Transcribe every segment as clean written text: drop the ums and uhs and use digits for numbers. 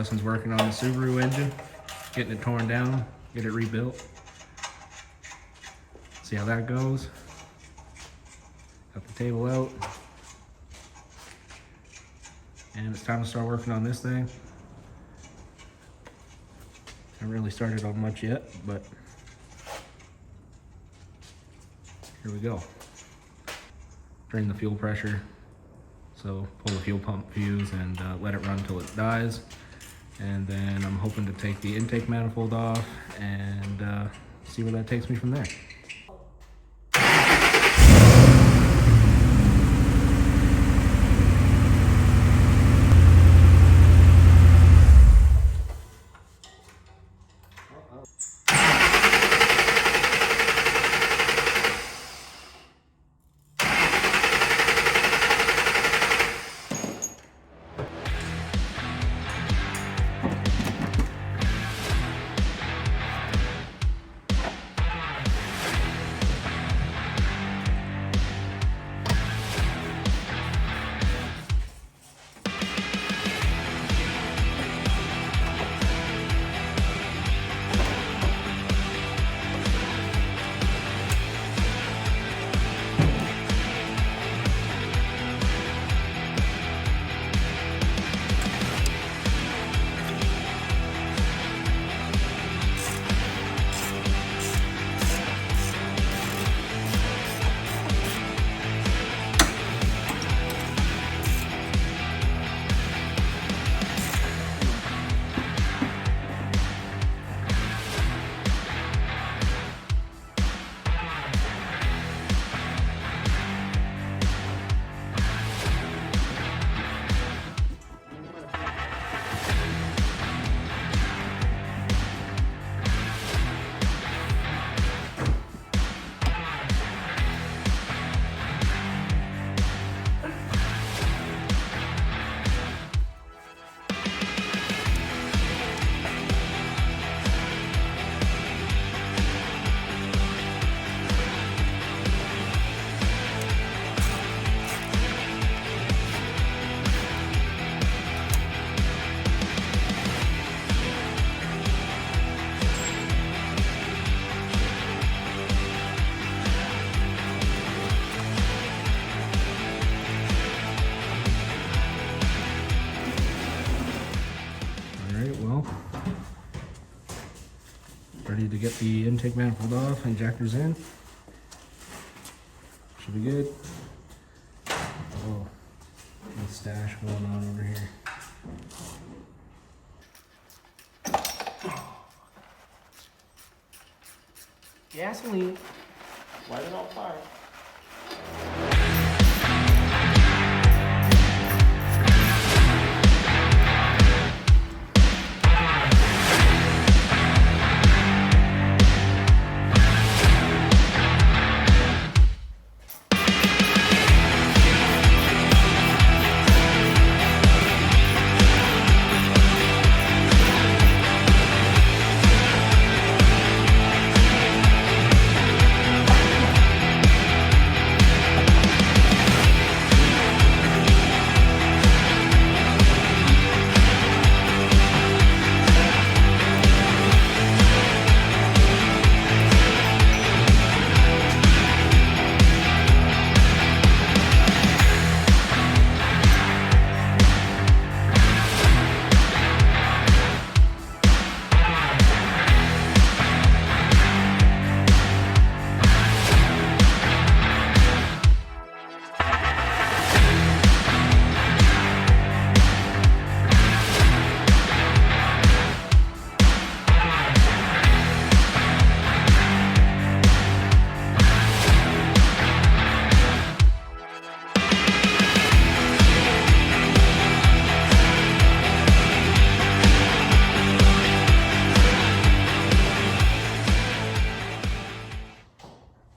Justin's working on the Subaru engine, getting it torn down, get it rebuilt. See how that goes. Got the table out. And it's time to start working on this thing. Haven't really started on much yet, but here we go. Drain the fuel pressure. So pull the fuel pump fuse and let it run until it dies. And then I'm hoping to take the intake manifold off and see where that takes me from there. Ready to get the intake manifold off, injectors in. Should be good. Oh, nice stash going on over here. Gasoline. Light it on fire.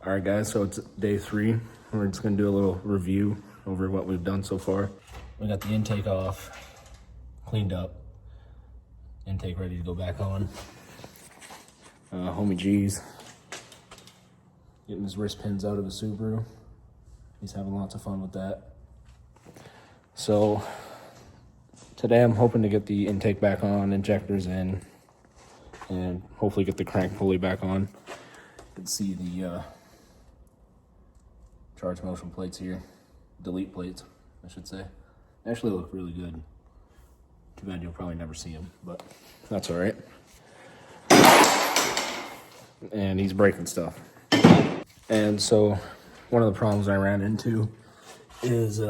All right, guys, so it's day 3. We're just gonna do a little review over what we've done so far. We got the intake off, cleaned up, intake ready to go back on. Homie G's getting his wrist pins out of the Subaru. He's having lots of fun with that. So today I'm hoping to get the intake back on, injectors in, and hopefully get the crank pulley back on. You can see the charge motion plates here, delete plates, I should say. They actually look really good. Too bad you'll probably never see them, but that's all right. And he's breaking stuff. And so one of the problems I ran into is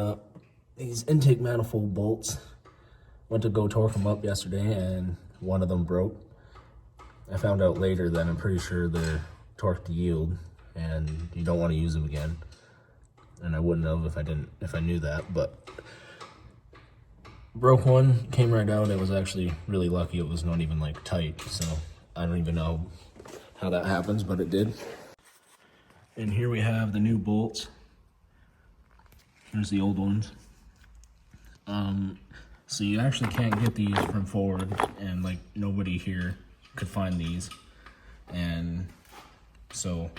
these intake manifold bolts. Went to go torque them up yesterday and one of them broke. I found out later that I'm pretty sure they're torque to yield and you don't want to use them again. And I wouldn't have if I knew that, but broke one, came right out. It was actually really lucky it was not even like tight, so I don't even know how that happens, but it did. And here we have the new bolts. Here's the old ones. So you actually can't get these from Ford, and like nobody here could find these. And so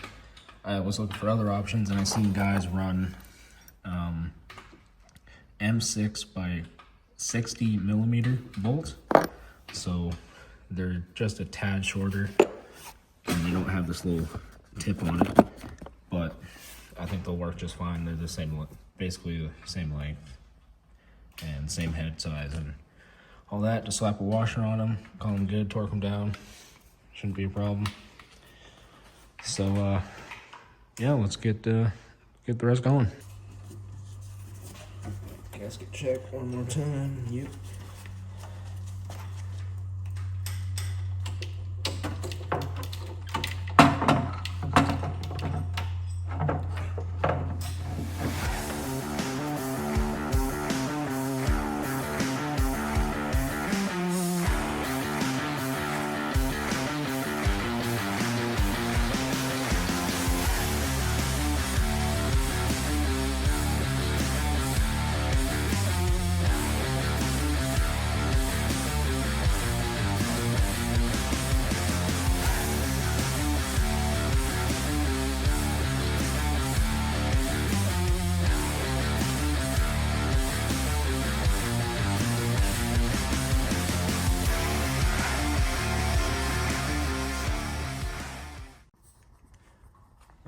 I was looking for other options, and I seen guys run M6 by 60 millimeter bolts. So they're just a tad shorter, and they don't have this little tip on it, but I think they'll work just fine. They're the same, basically the same length and same head size and all that. Just slap a washer on them, call them good, torque them down. Shouldn't be a problem. So yeah, let's get the rest going. Gasket check one more time. Yep.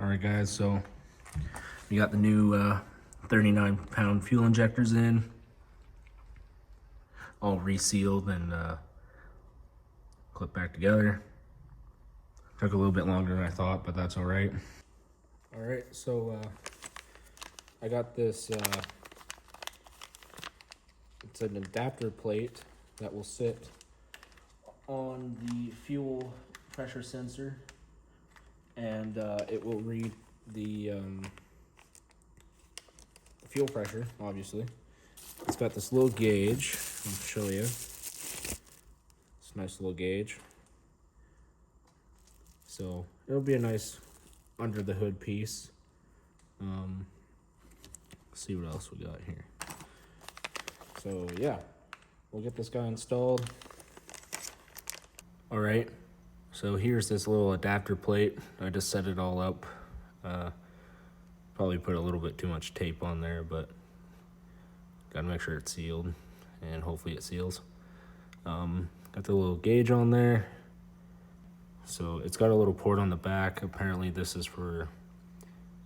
Alright guys, so we got the new 39-pound fuel injectors in, all resealed and clipped back together. Took a little bit longer than I thought, but that's alright. Alright, so I got this, it's an adapter plate that will sit on the fuel pressure sensor, and it will read the fuel pressure, obviously. It's got this little gauge, I'll show you. It's a nice little gauge. So it'll be a nice under the hood piece. Let's see what else we got here. So yeah, we'll get this guy installed. All right, so here's this little adapter plate. I just set it all up. Probably put a little bit too much tape on there, but gotta make sure it's sealed, and hopefully it seals. Got the little gauge on there. So it's got a little port on the back. Apparently this is for,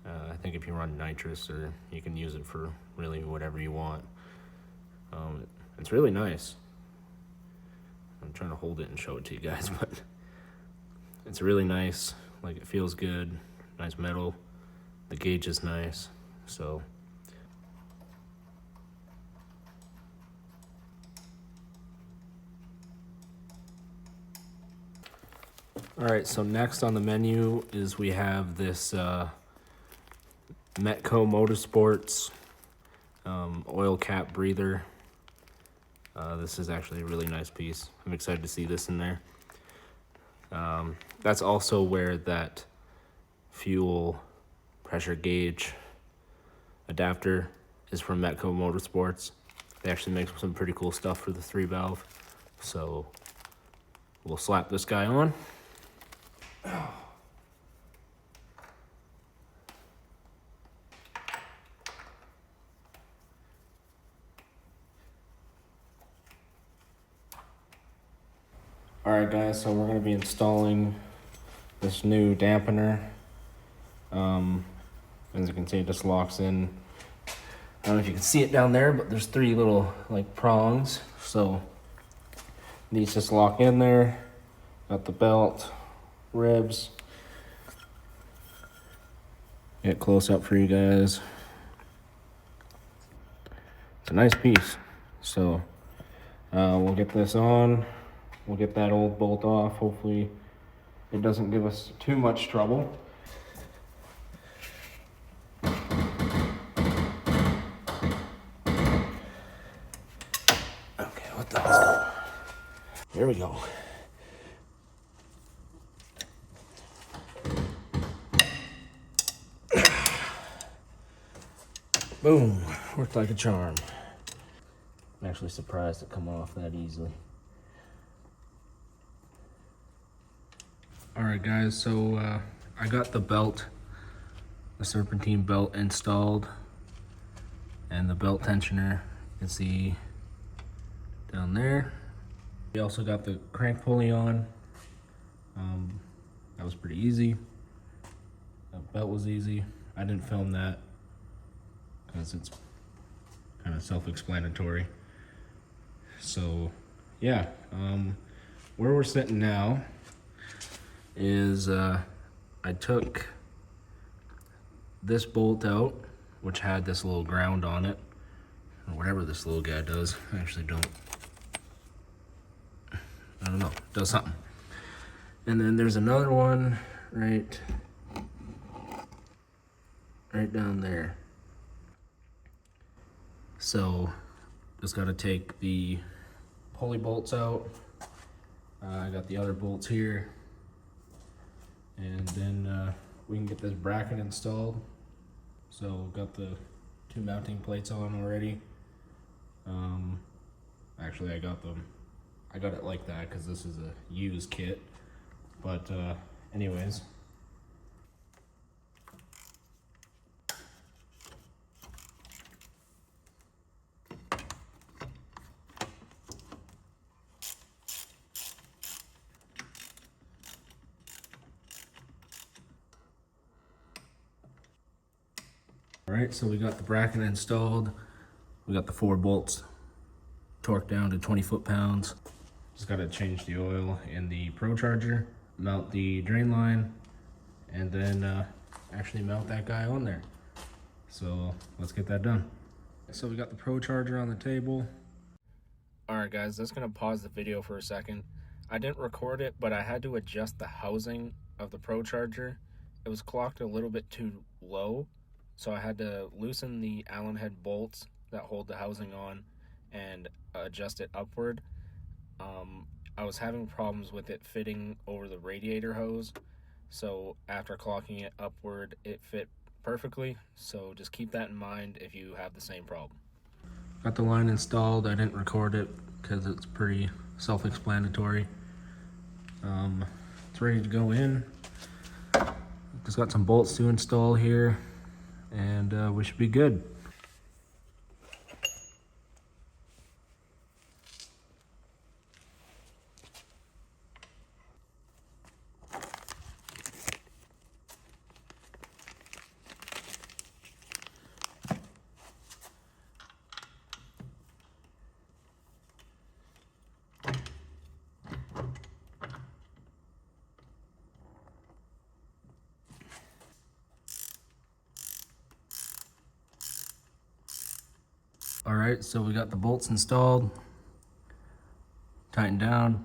I think if you run nitrous, or you can use it for really whatever you want. It's really nice. I'm trying to hold it and show it to you guys, but it's really nice. Like, it feels good, nice metal. The gauge is nice, so. All right, so next on the menu is we have this MOKKA Motorsports oil cap breather. This is actually a really nice piece. I'm excited to see this in there. That's also where that fuel pressure gauge adapter is from MOKKA Motorsports. They actually make some pretty cool stuff for the 3-valve. So we'll slap this guy on. Alright guys, so we're going to be installing this new dampener. As you can see, it just locks in. I don't know if you can see it down there, but there's 3 little like prongs. So these just lock in there. Got the belt, ribs. Get close up for you guys. It's a nice piece. So we'll get this on. We'll get that old bolt off. Hopefully it doesn't give us too much trouble. Okay, what the hell? Here we go. Boom, worked like a charm. I'm actually surprised it come off that easily. Alright guys, so I got the belt, the serpentine belt installed, and the belt tensioner, you can see down there. We also got the crank pulley on. That was pretty easy. That belt was easy. I didn't film that because it's kind of self-explanatory. So yeah, where we're sitting now is I took this bolt out, which had this little ground on it, or whatever this little guy does. I actually don't know, does something. And then there's another one right down there. So just got to take the pulley bolts out. I got the other bolts here, and then we can get this bracket installed. So got the 2 mounting plates on already. Actually I got it like that because this is a used kit, but anyways. Alright, so we got the bracket installed. We got the 4 bolts torqued down to 20 foot-pounds. Just got to change the oil in the Procharger, mount the drain line, and then actually mount that guy on there. So let's get that done. So we got the Procharger on the table. Alright guys, just gonna pause the video for a second. I didn't record it, but I had to adjust the housing of the Procharger. It was clocked a little bit too low, so I had to loosen the Allen head bolts that hold the housing on and adjust it upward. I was having problems with it fitting over the radiator hose, so after clocking it upward, it fit perfectly. So just keep that in mind if you have the same problem. Got the line installed. I didn't record it because it's pretty self-explanatory. It's ready to go in. Just got some bolts to install here, and we should be good. All right, so we got the bolts installed, tightened down,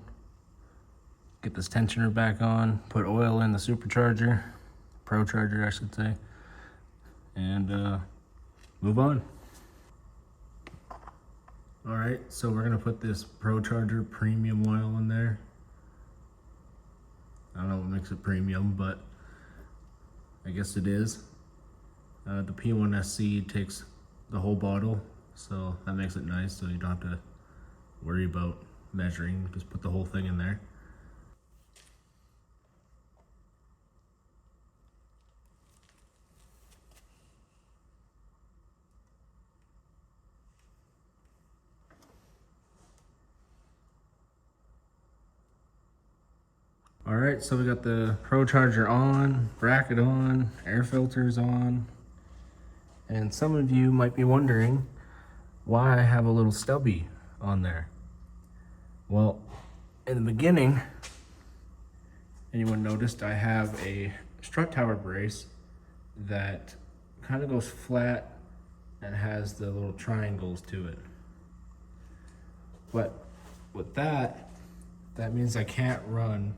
get this tensioner back on, put oil in the supercharger, Procharger I should say, and move on. All right, so we're gonna put this Procharger premium oil in there. I don't know what makes it premium, but I guess it is. The P1SC takes the whole bottle, so that makes it nice, so you don't have to worry about measuring, just put the whole thing in there. All right, so we got the Procharger on, bracket on, air filters on. And some of you might be wondering why I have a little stubby on there. Well, in the beginning, anyone noticed I have a strut tower brace that kind of goes flat and has the little triangles to it. But with that means I can't run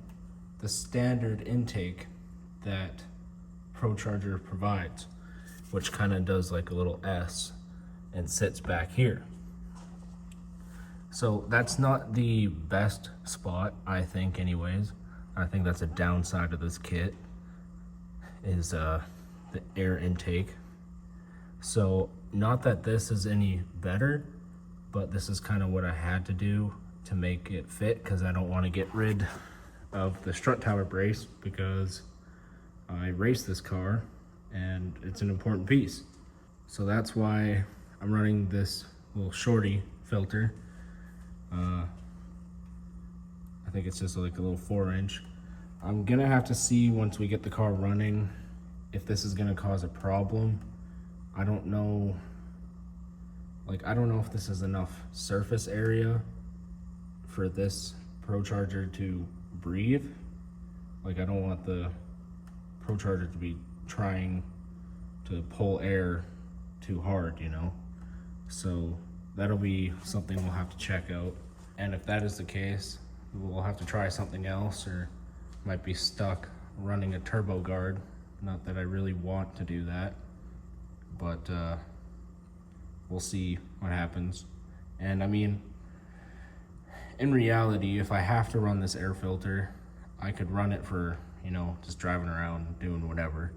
the standard intake that Procharger provides, which kind of does like a little S and sits back here. So that's not the best spot, I think anyways. I think that's a downside of this kit, is the air intake. So not that this is any better, but this is kind of what I had to do to make it fit, because I don't want to get rid of the strut tower brace, because I race this car and it's an important piece. So that's why I'm running this little shorty filter. I think it's just like a little 4-inch. I'm gonna have to see once we get the car running if this is gonna cause a problem. I don't know, I don't know if this is enough surface area for this Procharger to breathe. I don't want the Procharger to be trying to pull air too hard, you know? So that'll be something we'll have to check out. And if that is the case, we'll have to try something else, or might be stuck running a turbo guard. Not that I really want to do that, but we'll see what happens. And I mean, in reality, if I have to run this air filter, I could run it for, you know, just driving around doing whatever.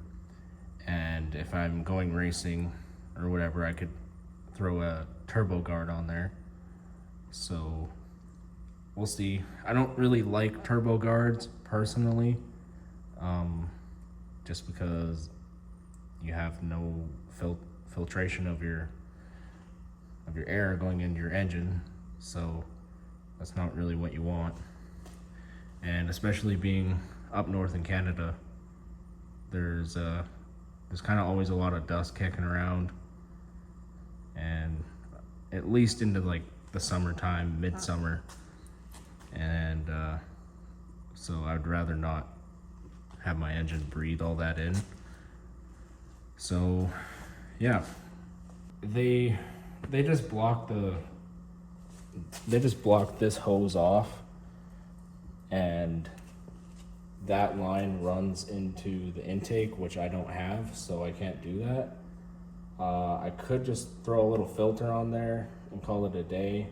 And if I'm going racing or whatever, I could throw a turbo guard on there. So we'll see. I don't really like turbo guards personally, just because you have no filtration of your air going into your engine. So that's not really what you want. And especially being up north in Canada, there's kind of always a lot of dust kicking around, and at least into like the summertime, midsummer. And so I'd rather not have my engine breathe all that in. So yeah, they just block this hose off, and that line runs into the intake, which I don't have, so I can't do that. I could just throw a little filter on there and call it a day,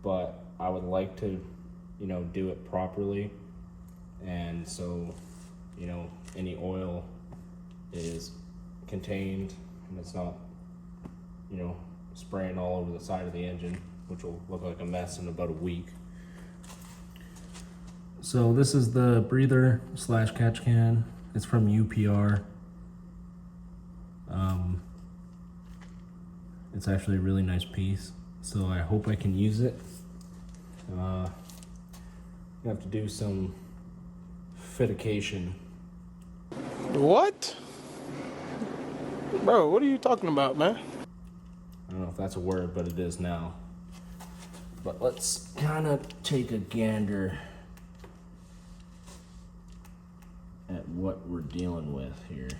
but I would like to, you know, do it properly. And so, you know, any oil is contained and it's not, you know, spraying all over the side of the engine, which will look like a mess in about a week. So this is the breather / catch can. It's from UPR. It's actually a really nice piece, so I hope I can use it. I have to do some fitication. What? Bro, what are you talking about, man? I don't know if that's a word, but it is now. But let's kind of take a gander at what we're dealing with here.